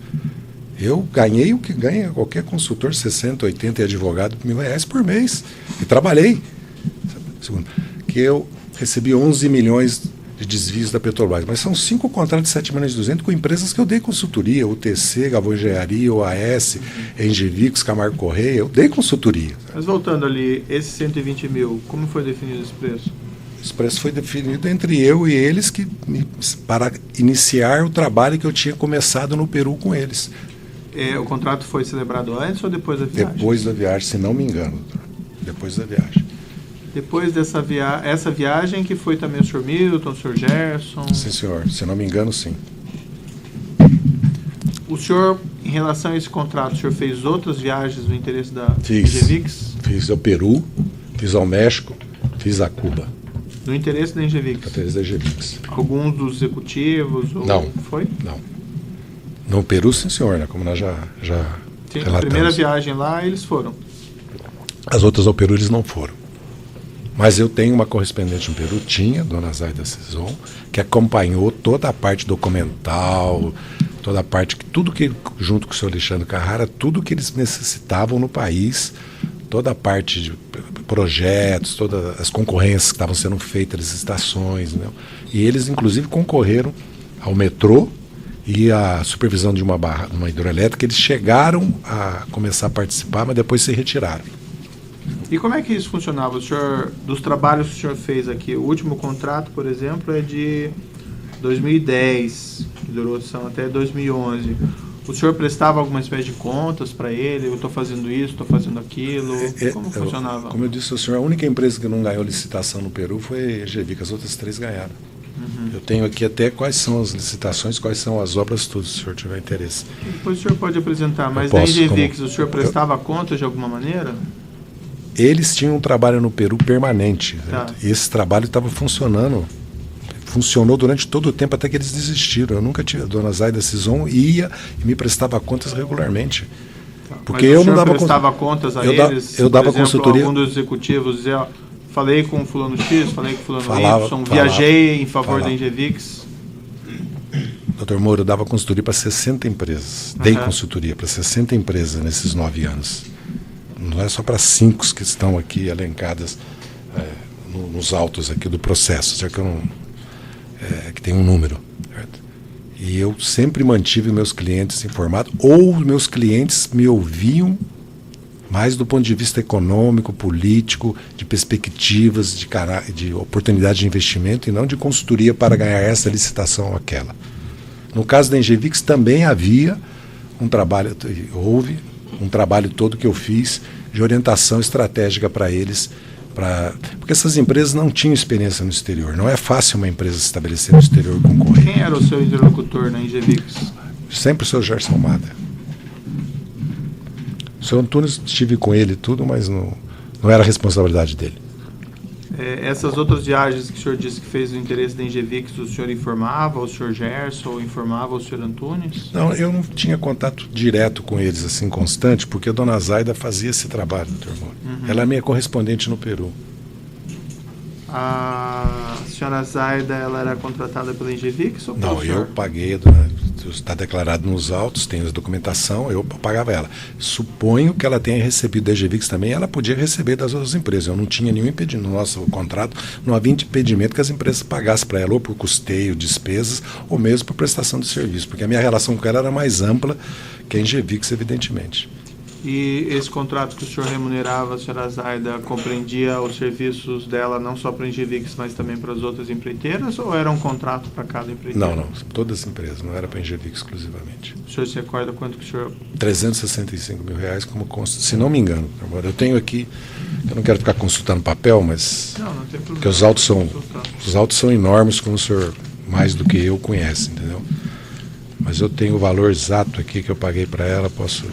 Eu ganhei o que ganha qualquer consultor, 60, 80 e advogado, R$1.000 por mês. E trabalhei. Segundo, que eu recebi 11 milhões de desvios da Petrobras, mas são 5 contratos de 7 milhões e 200 com empresas que eu dei consultoria, UTC, Galvão Engenharia, OAS, Engevix, Camargo Correia, eu dei consultoria. Mas voltando ali, esse 120 mil, como foi definido esse preço? Esse preço foi definido entre eu e eles para iniciar o trabalho que eu tinha começado no Peru com eles. O contrato foi celebrado antes ou depois da viagem? Depois da viagem, se não me engano. Depois da viagem. Depois dessa essa viagem que foi também o Sr. Milton, o Sr. Gerson? Sim, senhor. Se não me engano, sim. O senhor, em relação a esse contrato, o senhor fez outras viagens no interesse da Engevix? Fiz ao Peru, fiz ao México, fiz a Cuba. No interesse da Engevix? No interesse da Engevix. Alguns dos executivos? Não. Foi? Não. No Peru, sim, senhor, né? Como nós já sim, relatamos. A primeira viagem lá, eles foram. As outras ao Peru, eles não foram. Mas eu tenho uma correspondente no Peru, dona Zaida Cizon, que acompanhou toda a parte documental, toda a parte, tudo que, junto com o senhor Alexandre Carrara, tudo que eles necessitavam no país, toda a parte de projetos, todas as concorrências que estavam sendo feitas, licitações, né? E eles, inclusive, concorreram ao metrô e à supervisão de uma hidrelétrica. Eles chegaram a começar a participar, mas depois se retiraram. E como é que isso funcionava? O senhor, dos trabalhos que o senhor fez aqui, o último contrato, por exemplo, é de 2010, que durou até 2011. O senhor prestava alguma espécie de contas para ele? Eu estou fazendo isso, estou fazendo aquilo? Como funcionava? Como eu disse ao senhor, a única empresa que não ganhou licitação no Peru foi a EGVIC, as outras 3 ganharam. Eu tenho aqui até quais são as licitações, quais são as obras, tudo, se o senhor tiver interesse. Depois o senhor pode apresentar, mas da EGVIC, o senhor prestava contas de alguma maneira? Eles tinham um trabalho no Peru permanente. Tá. E esse trabalho estava funcionando. Funcionou durante todo o tempo até que eles desistiram. Eu nunca tive. A dona Zaida Cison ia e me prestava contas regularmente. Tá. Porque mas eu o não dava prestava contas a eles? Eu dava por exemplo, consultoria. Algum dos executivos dizia, falei com o fulano X, falei com o fulano Y, viajei em favor da EGVIX. Doutor Moura, eu dava consultoria para 60 empresas. Dei consultoria para 60 empresas nesses 9 anos. Não é só para 5 que estão aqui elencadas nos autos aqui do processo, já que eu não, que tem um número. Certo? E eu sempre mantive meus clientes informados, ou meus clientes me ouviam mais do ponto de vista econômico, político, de perspectivas, de oportunidade de investimento, e não de consultoria para ganhar essa licitação ou aquela. No caso da EGVIX também havia um trabalho, houve um trabalho todo que eu fiz de orientação estratégica para eles, porque essas empresas não tinham experiência no exterior. Não é fácil uma empresa se estabelecer no exterior e concorrer. Quem era o seu interlocutor na EGVIX? Sempre o seu Gerson Almada. O seu Antunes, estive com ele e tudo, mas não era responsabilidade dele. Essas outras viagens que o senhor disse que fez no interesse da EGVIX, o senhor informava o senhor Gerson ou informava o senhor Antunes? Não, eu não tinha contato direto com eles, assim, constante, porque a dona Zaida fazia esse trabalho, doutor Moura. Ela é minha correspondente no Peru. A senhora Zaida, ela era contratada pela EGVIX ou pelo senhor? Não, eu paguei, está declarado nos autos, tem a documentação, eu pagava ela. Suponho que ela tenha recebido da EGVIX também, ela podia receber das outras empresas. Eu não tinha nenhum impedimento, no nosso contrato não havia impedimento que as empresas pagassem para ela, ou por custeio, despesas, ou mesmo por prestação de serviço, porque a minha relação com ela era mais ampla que a EGVIX, evidentemente. E esse contrato que o senhor remunerava, a senhora Zaida, compreendia os serviços dela não só para a EGVIX, mas também para as outras empreiteiras, ou era um contrato para cada empreiteira? Não, todas as empresas, não era para a EGVIX exclusivamente. O senhor se recorda quanto que o senhor... R$365 mil como consta, se não me engano. Agora, eu tenho aqui, eu não quero ficar consultando papel, mas... Não tem problema. Porque os autos são enormes, como o senhor mais do que eu conhece, entendeu? Mas eu tenho o valor exato aqui que eu paguei para ela, posso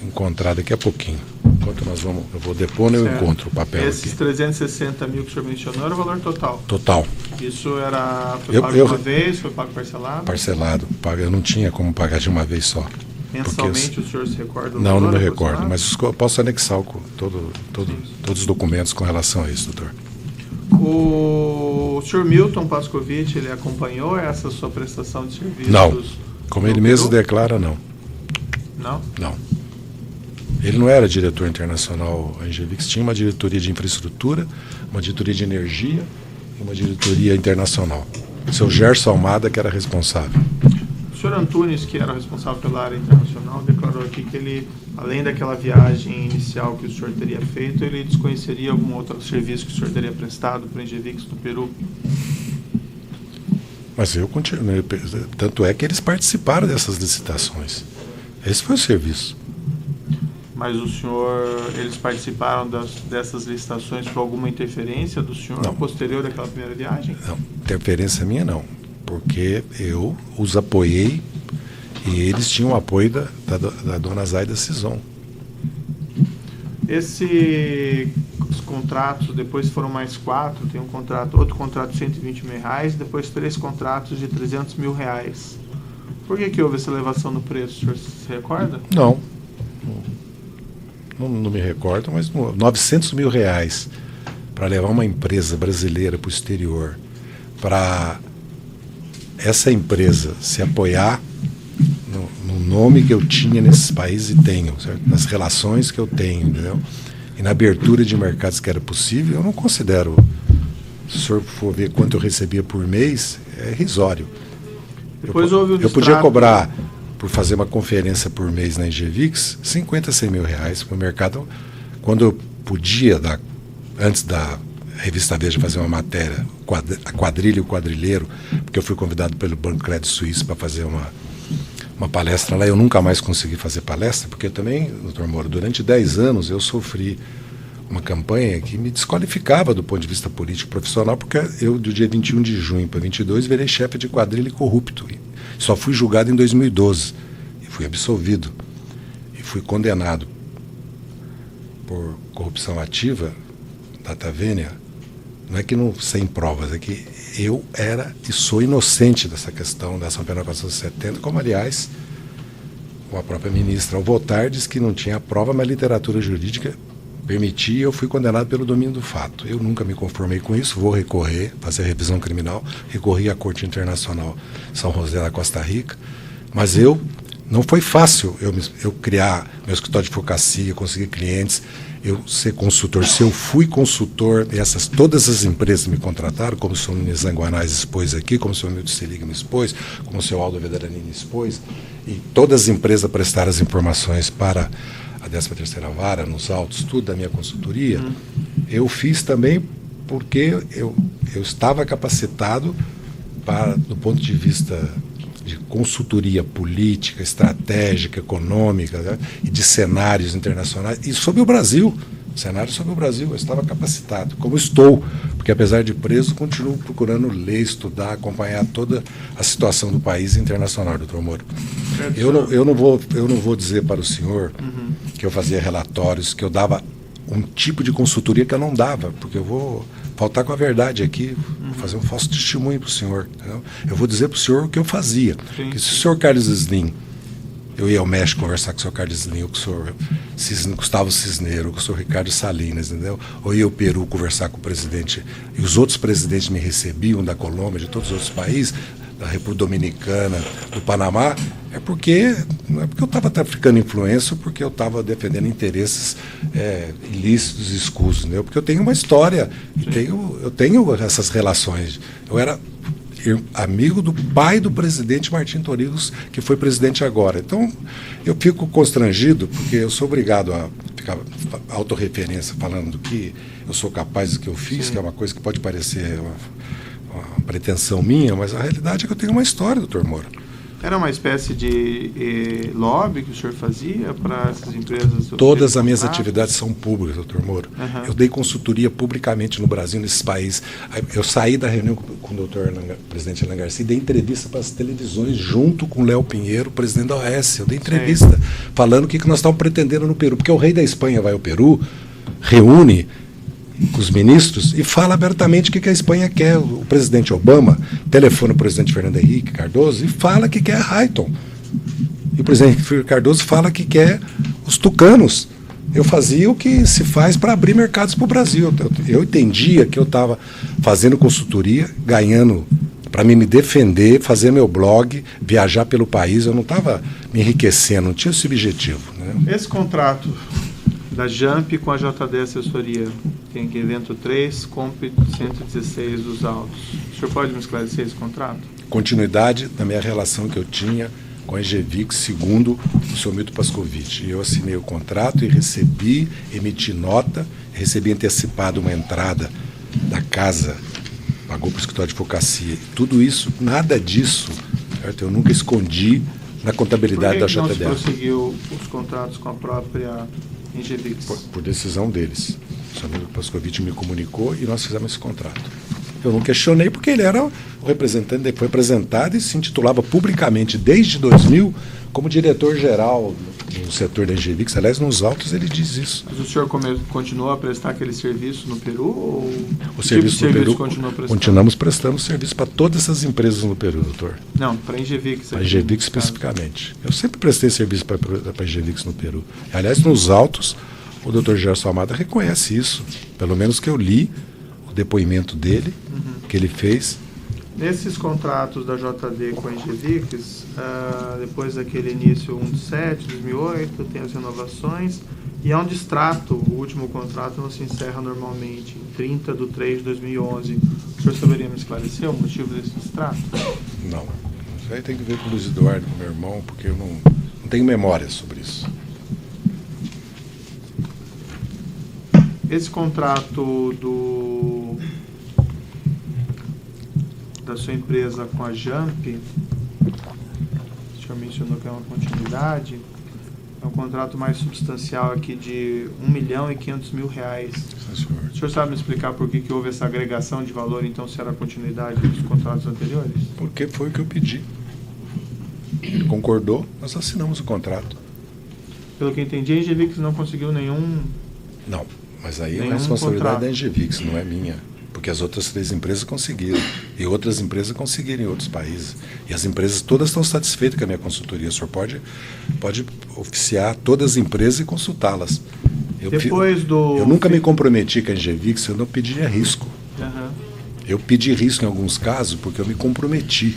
encontrar daqui a pouquinho. Enquanto eu vou depor, eu encontro o papel. Esses 360 mil que o senhor mencionou era o valor total? Total. Isso foi pago de uma vez, foi pago parcelado? Parcelado. Eu não tinha como pagar de uma vez só. Mensalmente o senhor se recorda? Não me recordo, mas eu posso anexar todos os documentos com relação a isso, doutor. O senhor Milton Pascovitch, ele acompanhou essa sua prestação de serviços? Não. Como ele mesmo declara, não. Não? Não. Ele não era diretor internacional, a EGVIX tinha uma diretoria de infraestrutura, uma diretoria de energia e uma diretoria internacional. O seu Gerson Almada que era responsável. O senhor Antunes, que era responsável pela área internacional, declarou aqui que ele, além daquela viagem inicial que o senhor teria feito, ele desconheceria algum outro serviço que o senhor teria prestado para a EGVIX do Peru. Mas eu continuei, tanto é que eles participaram dessas licitações. Esse foi o serviço. Mas eles participaram dessas licitações por alguma interferência do senhor posterior daquela primeira viagem? Não, interferência minha não, porque eu os apoiei e eles tinham o apoio da dona Zaida Cison. Esses contratos, depois foram mais 4, tem outro contrato de R$120 mil, depois 3 contratos de R$300 mil. Por que houve essa elevação no preço, o senhor se recorda? Não me recordo, mas R$900 mil para levar uma empresa brasileira para o exterior, para essa empresa se apoiar no nome que eu tinha nesses países e tenho, certo? Nas relações que eu tenho, entendeu? E na abertura de mercados que era possível, eu não considero, se o senhor for ver quanto eu recebia por mês, é irrisório. Eu podia cobrar, por fazer uma conferência por mês na EGVIX, R$50, R$100 mil para o mercado, quando eu podia, antes da revista Veja fazer uma matéria, a quadrilha e o quadrilheiro, porque eu fui convidado pelo Banco Crédito Suíço para fazer uma palestra lá, eu nunca mais consegui fazer palestra, porque eu também, doutor Moro, durante 10 anos eu sofri uma campanha que me desqualificava do ponto de vista político profissional, porque eu, do dia 21 de junho para 22, virei chefe de quadrilha e corrupto. Só fui julgado em 2012 e fui absolvido. E fui condenado por corrupção ativa, data vênia. Não é que não sem provas, é que eu era e sou inocente dessa questão da ação penal 470, como, aliás, a própria ministra, ao votar, disse que não tinha prova, mas a literatura jurídica permitia, e eu fui condenado pelo domínio do fato. Eu nunca me conformei com isso, vou recorrer, fazer a revisão criminal, recorri à Corte Internacional São José da Costa Rica, mas não foi fácil eu criar meu escritório de advocacia, conseguir clientes, eu ser consultor. Se eu fui consultor, todas as empresas me contrataram, como o senhor Nunes Zanguanais expôs aqui, como o senhor Milton Selig me expôs, como o senhor Aldo Vedaranini expôs, e todas as empresas prestaram as informações para a 13ª Vara, nos autos, tudo da minha consultoria, eu fiz também porque eu estava capacitado para, do ponto de vista de consultoria política, estratégica, econômica, né, e de cenários internacionais, e sobre o Brasil, cenário sobre o Brasil, eu estava capacitado, como estou, porque apesar de preso, continuo procurando ler, estudar, acompanhar toda a situação do país internacional, doutor Moro. Eu não vou dizer para o senhor que eu fazia relatórios, que eu dava um tipo de consultoria que eu não dava, porque eu vou faltar com a verdade aqui, vou fazer um falso testemunho para o senhor. Entendeu? Eu vou dizer para o senhor o que eu fazia. Que se o senhor Carlos Slim, eu ia ao México conversar com o senhor Carlos Slim, ou com o senhor Gustavo Cisneiro, ou com o senhor Ricardo Salinas, entendeu? Ou ia ao Peru conversar com o presidente, e os outros presidentes me recebiam, da Colômbia, de todos os outros países, da República Dominicana, do Panamá, não é porque eu estava traficando influência, ou porque eu estava defendendo interesses ilícitos e escusos, né? Porque eu tenho uma história, eu tenho essas relações. Eu era amigo do pai do presidente Martim Torrijos, que foi presidente agora. Então, eu fico constrangido, porque eu sou obrigado a ficar autorreferência, falando do que eu sou capaz do que eu fiz, que é uma coisa que pode parecer uma pretensão minha, mas a realidade é que eu tenho uma história, doutor Moro. Era uma espécie de lobby que o senhor fazia para essas empresas? Todas as minhas atividades são públicas, doutor Moro. Eu dei consultoria publicamente no Brasil, nesses países. Eu saí da reunião com o doutor presidente Alan Garcia e dei entrevista para as televisões, junto com o Léo Pinheiro, presidente da OAS. Eu dei entrevista falando o que nós estávamos pretendendo no Peru. Porque o rei da Espanha vai ao Peru, reúne com os ministros e fala abertamente o que a Espanha quer. O presidente Obama telefona o presidente Fernando Henrique Cardoso e fala que quer Hayton. E o presidente Cardoso fala que quer os tucanos. Eu fazia o que se faz para abrir mercados para o Brasil. Eu entendia que eu estava fazendo consultoria, ganhando para mim me defender, fazer meu blog, viajar pelo país. Eu não estava me enriquecendo, não tinha esse objetivo, né? Esse contrato da JAMP com a JD Assessoria, tem aqui evento 3, Comp 116 dos autos. O senhor pode me esclarecer esse contrato? Continuidade da minha relação que eu tinha com a Engevix, segundo o senhor Milton Pascovitch. Eu assinei o contrato e emiti nota, recebi antecipado uma entrada da casa, pagou para o escritório de advocacia. Tudo isso, nada disso, certo? Eu nunca escondi na contabilidade da JDA. Por que não se prosseguiu os contratos com a própria Engevix? Por decisão deles. O senhor Milton Pascovitch me comunicou e nós fizemos esse contrato. Eu não questionei porque ele era o representante, foi apresentado e se intitulava publicamente desde 2000 como diretor-geral do setor da Engevix. Aliás, nos autos ele diz isso. Mas o senhor continuou a prestar aquele serviço no Peru? Ou o serviço no Peru, continuamos prestando serviço para todas essas empresas no Peru, doutor. Não, para a Engevix. Para a Engevix especificamente. Eu sempre prestei serviço para a Engevix no Peru. Aliás, nos autos, o doutor Gerson Almada reconhece isso. Pelo menos que eu li o depoimento dele, que ele fez. Nesses contratos da JD com a Engevix, depois daquele início 1 de 7 de 2008, tem as renovações, e há um distrato, o último contrato não se encerra normalmente, em 30 de 3 de 2011. O senhor saberia me esclarecer o motivo desse distrato? Não. Isso aí tem que ver com o Luiz Eduardo, com o meu irmão, porque eu não tenho memória sobre isso. Esse contrato da sua empresa com a JAMP, deixa senhor mencionou que é uma continuidade, é um contrato mais substancial aqui de R$1.500.000. Sim, senhor. O senhor sabe me explicar por que houve essa agregação de valor, então, se era a continuidade dos contratos anteriores? Porque foi o que eu pedi. Ele concordou, nós assinamos o contrato. Pelo que entendi, a Engevix não conseguiu nenhum... Não, mas aí é Nenhum uma responsabilidade contrato. da Engevix, não é minha. Porque as outras 3 empresas conseguiram. E outras empresas conseguiram em outros países. E as empresas todas estão satisfeitas com a minha consultoria. O senhor pode oficiar todas as empresas e consultá-las. Eu nunca me comprometi com a Engevix, eu não pedi risco. Aham. Eu pedi risco em alguns casos porque eu me comprometi.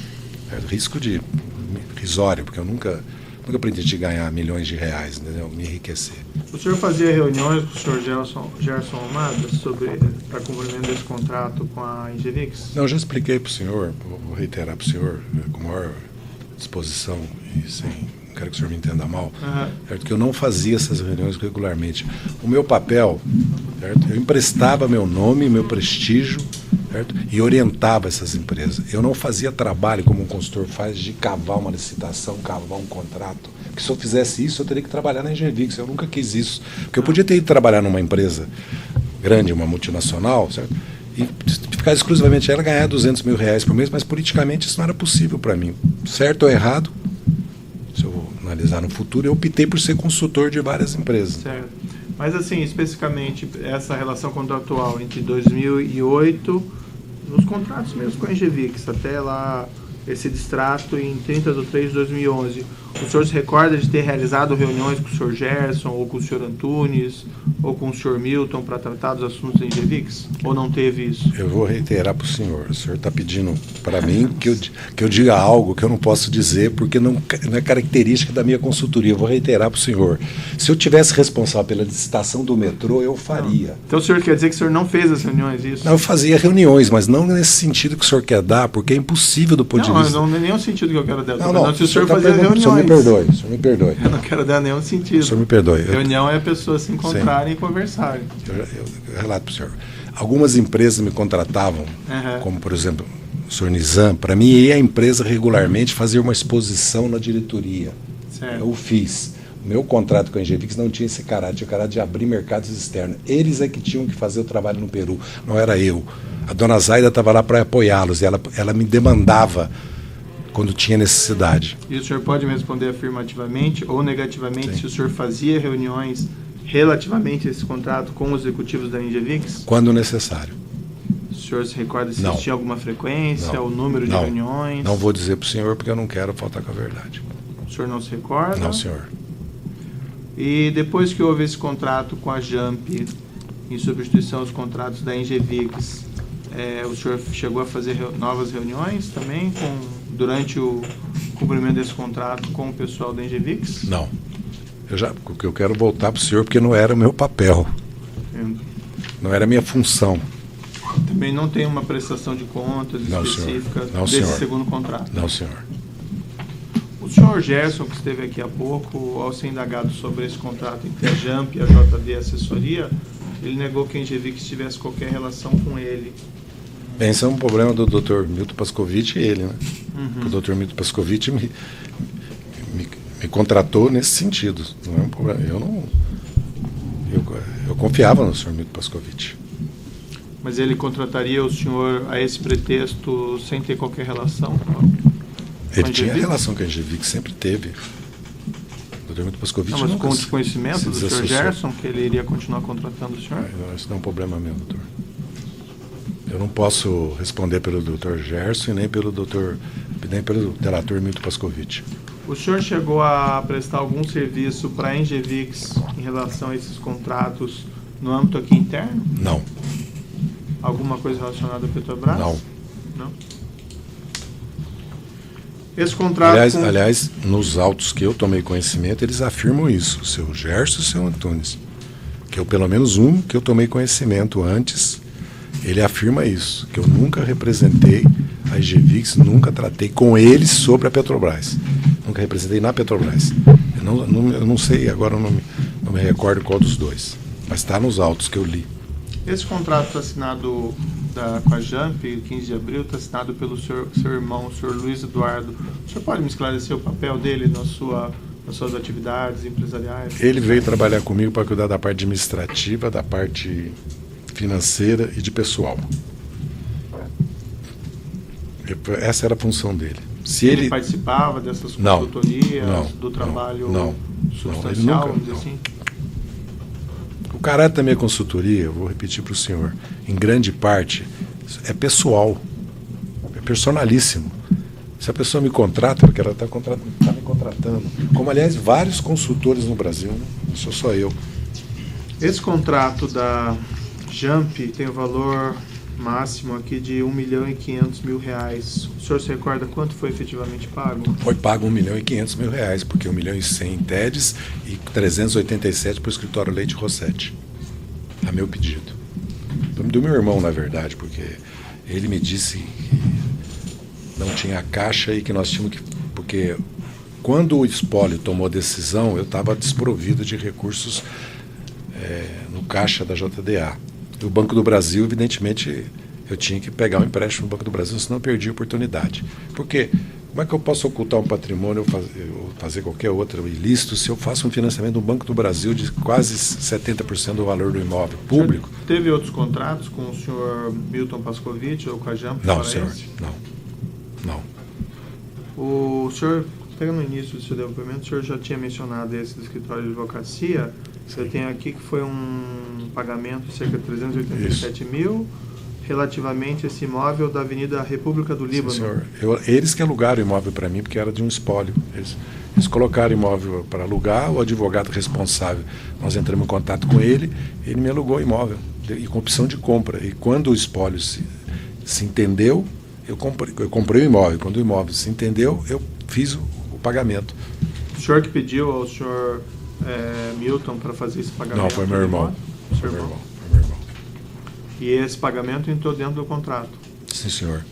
Risco de risório, porque eu nunca pretendi ganhar milhões de reais, entendeu? Me enriquecer. O senhor fazia reuniões com o senhor Gerson Almada para cumprimento desse contrato com a Engevix? Não, eu já expliquei para o senhor, vou reiterar para o senhor, com maior disposição e sem... Não quero que o senhor me entenda mal, certo? Que eu não fazia essas reuniões regularmente. O meu papel, certo? Eu emprestava meu nome, meu prestígio, certo? E orientava essas empresas. Eu não fazia trabalho como um consultor faz de cavar uma licitação, cavar um contrato. Porque se eu fizesse isso, eu teria que trabalhar na Engevix. Eu nunca quis isso. Porque eu podia ter ido trabalhar numa empresa grande, uma multinacional, certo? E ficar exclusivamente ela, ganhar R$200.000 por mês, mas politicamente isso não era possível para mim. Certo ou errado, se eu vou analisar no futuro, eu optei por ser consultor de várias empresas. Certo. Mas assim, especificamente, essa relação contratual entre 2008, nos contratos mesmo com a Engevix, até lá esse distrato em 30/3/2011, o senhor se recorda de ter realizado reuniões com o senhor Gerson, ou com o senhor Antunes, ou com o senhor Milton para tratar dos assuntos da Engevix? Ou não teve isso? Eu vou reiterar para o senhor está pedindo para mim que eu diga algo que eu não posso dizer, porque não é característica da minha consultoria. Eu vou reiterar para o senhor. Se eu tivesse responsável pela licitação do metrô, eu faria. Não. Então o senhor quer dizer que o senhor não fez as reuniões, isso? Não, eu fazia reuniões, mas não nesse sentido que o senhor quer dar, porque é impossível do ponto de vista... Não é nenhum sentido que eu quero dar. Não, se o senhor fazia reuniões... O senhor me perdoe. Eu não quero dar nenhum sentido. O senhor me perdoe. Reunião é a pessoa se encontrarem e conversarem. Eu relato para o senhor. Algumas empresas me contratavam, como por exemplo o senhor Nizam, para mim ir à empresa regularmente fazer uma exposição na diretoria. Certo. Eu fiz. O meu contrato com a Engevix não tinha esse caráter, tinha o caráter de abrir mercados externos. Eles é que tinham que fazer o trabalho no Peru, não era eu. A dona Zaida estava lá para apoiá-los e ela me demandava quando tinha necessidade. E o senhor pode me responder afirmativamente ou negativamente? Sim. Se o senhor fazia reuniões relativamente a esse contrato com os executivos da Engevix? Quando necessário. O senhor se recorda se Não. tinha alguma frequência, Não. o número de Não. reuniões? Não vou dizer para o senhor porque eu não quero faltar com a verdade. O senhor não se recorda? Não, senhor. E depois que houve esse contrato com a JAMP, em substituição aos contratos da Engevix, o senhor chegou a fazer novas reuniões também durante o cumprimento desse contrato com o pessoal da Engevix? Não. Eu quero voltar para o senhor porque não era o meu papel. Não era a minha função. Também não tem uma prestação de contas específica desse segundo contrato? Não, senhor. O senhor Gerson, que esteve aqui há pouco, ao ser indagado sobre esse contrato entre a JAMP e a JD Assessoria, ele negou que a Engevix tivesse qualquer relação com ele. Bem, esse é um problema do Dr. Milton Pascovitch e ele, né? O Dr. Milton Pascovitch me contratou nesse sentido. Não é um problema. Eu confiava no Sr. Milton Pascovitch. Mas ele contrataria o senhor a esse pretexto sem ter qualquer relação? Ele tinha relação com a Engevix, sempre teve. O Dr. Milton Pascovitch não, mas com o desconhecimento do Sr. Gerson, que ele iria continuar contratando o senhor? Isso não é um problema meu, doutor. Eu não posso responder pelo Dr. Gerson e nem pelo delator Milton Pascovitch. O senhor chegou a prestar algum serviço para a Engevix em relação a esses contratos no âmbito aqui interno? Não. Alguma coisa relacionada à Petrobras? Não. Esse contrato... Aliás, nos autos que eu tomei conhecimento, eles afirmam isso, o seu Gerson e o seu Antunes. Que eu, pelo menos um que eu tomei conhecimento antes, ele afirma isso, que eu nunca representei a Engevix, nunca tratei com eles sobre a Petrobras. Nunca representei na Petrobras. Eu não sei, agora eu não me recordo qual dos dois. Mas está nos autos que eu li. Esse contrato assinado com a JAMP, 15 de abril, está assinado pelo seu irmão, o senhor Luiz Eduardo. O senhor pode me esclarecer o papel dele nas suas atividades empresariais? Ele veio trabalhar comigo para cuidar da parte administrativa, da parte financeira e de pessoal. Essa era a função dele. Se ele participava dessas consultorias, do trabalho substancial, ele vamos dizer assim? O caráter da minha consultoria, eu vou repetir para o senhor, em grande parte, é pessoal, é personalíssimo. Se a pessoa me contrata, porque ela está me contratando, como aliás vários consultores no Brasil, não sou só eu. Esse contrato da JAMP tem o valor máximo aqui de R$1.500.000. O senhor se recorda quanto foi efetivamente pago? Foi pago R$1.500.000, porque R$1.100.000 em TEDs e 387 para o escritório Leite Rossetti, a meu pedido. Do meu irmão, na verdade, porque ele me disse que não tinha caixa e que nós tínhamos que... Porque quando o espólio tomou a decisão, eu estava desprovido de recursos no caixa da JDA. O Banco do Brasil, evidentemente, eu tinha que pegar um empréstimo no Banco do Brasil, senão eu perdi a oportunidade. Porque como é que eu posso ocultar um patrimônio ou fazer qualquer outro ilícito se eu faço um financiamento do Banco do Brasil de quase 70% do valor do imóvel público? Teve outros contratos com o senhor Milton Pascovitch ou com a JAMP? Não, senhor. Não. O senhor, pega no início do seu depoimento, o senhor já tinha mencionado esse do escritório de advocacia. Você tem aqui que foi um pagamento de cerca de 387 mil relativamente a esse imóvel da Avenida República do Líbano. Sim, senhor. Eles que alugaram o imóvel para mim, porque era de um espólio. Eles colocaram o imóvel para alugar, o advogado responsável, nós entramos em contato com ele me alugou o imóvel, e com opção de compra. E quando o espólio se entendeu, eu comprei o imóvel. Quando o imóvel se entendeu, eu fiz o pagamento. O senhor que pediu ao senhor Milton para fazer esse pagamento? Não, foi meu irmão. Foi meu irmão. E esse pagamento entrou dentro do contrato? Sim, senhor.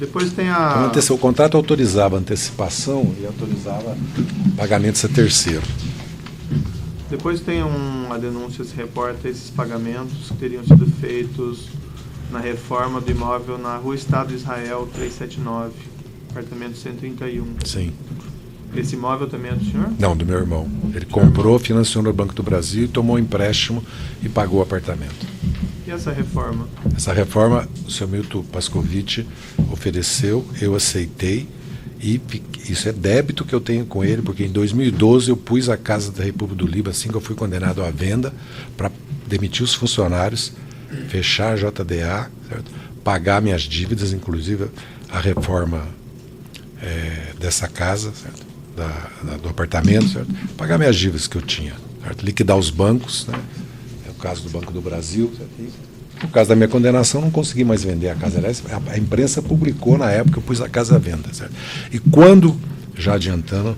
Depois tem o contrato autorizava antecipação e autorizava pagamentos a terceiro. Depois tem uma denúncia, se reporta esses pagamentos que teriam sido feitos na reforma do imóvel na Rua Estado de Israel 379, apartamento 131. Sim. Esse imóvel também é do senhor? Não, do meu irmão. Ele comprou, financiou no Banco do Brasil e tomou um empréstimo e pagou o apartamento. E essa reforma? Essa reforma, o senhor Milton Pascovitch ofereceu, eu aceitei, e isso é débito que eu tenho com ele, porque em 2012 eu pus a Casa da República do Líbano, assim que eu fui condenado à venda, para demitir os funcionários, fechar a JDA, certo? Pagar minhas dívidas, inclusive a reforma dessa casa, certo? Do apartamento, certo? Pagar minhas dívidas que eu tinha, certo? Liquidar os bancos, né? É o caso do Banco do Brasil, certo? No caso da minha condenação, não consegui mais vender a casa. Aliás, a imprensa publicou na época, eu pus a casa à venda, certo? E quando, já adiantando,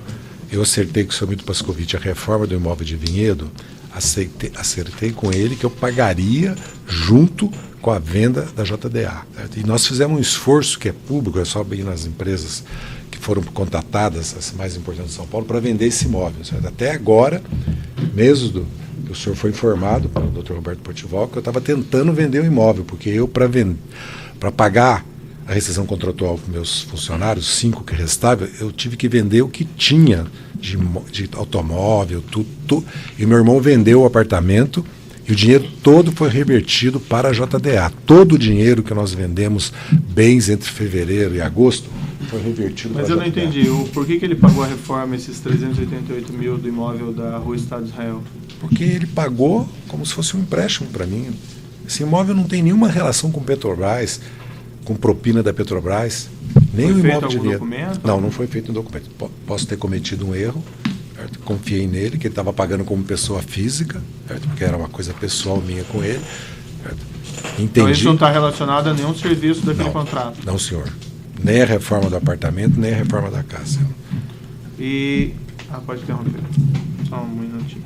eu acertei com o senhor Milton Pascovitch a reforma do imóvel de Vinhedo, acertei com ele que eu pagaria junto com a venda da JDA, certo? E nós fizemos um esforço que é público, é só bem nas empresas que foram contatadas, as mais importantes de São Paulo, para vender esse imóvel, certo? Até agora, mesmo o senhor foi informado pelo Dr. Roberto Portival que eu estava tentando vender o imóvel, porque eu, para pagar a rescisão contratual para meus funcionários, 5 que restavam, eu tive que vender o que tinha de automóvel, tudo. E meu irmão vendeu o apartamento e o dinheiro todo foi revertido para a JDA. Todo o dinheiro que nós vendemos, bens entre fevereiro e agosto, foi revertido para a JDA. Mas eu não entendi. Por que ele pagou a reforma, esses 388 mil do imóvel da Rua Estado de Israel? Porque ele pagou como se fosse um empréstimo para mim. Esse imóvel não tem nenhuma relação com Petrobras, com propina da Petrobras, nem o imóvel de dinheiro. Não foi feito um documento. Posso ter cometido um erro, certo? Confiei nele, que ele estava pagando como pessoa física, certo? Porque era uma coisa pessoal minha com ele. Certo? Entendi. Então isso não está relacionado a nenhum serviço daquele contrato? Não, senhor. Nem a reforma do apartamento, nem a reforma da casa. E... pode interromper. Só um minutinho.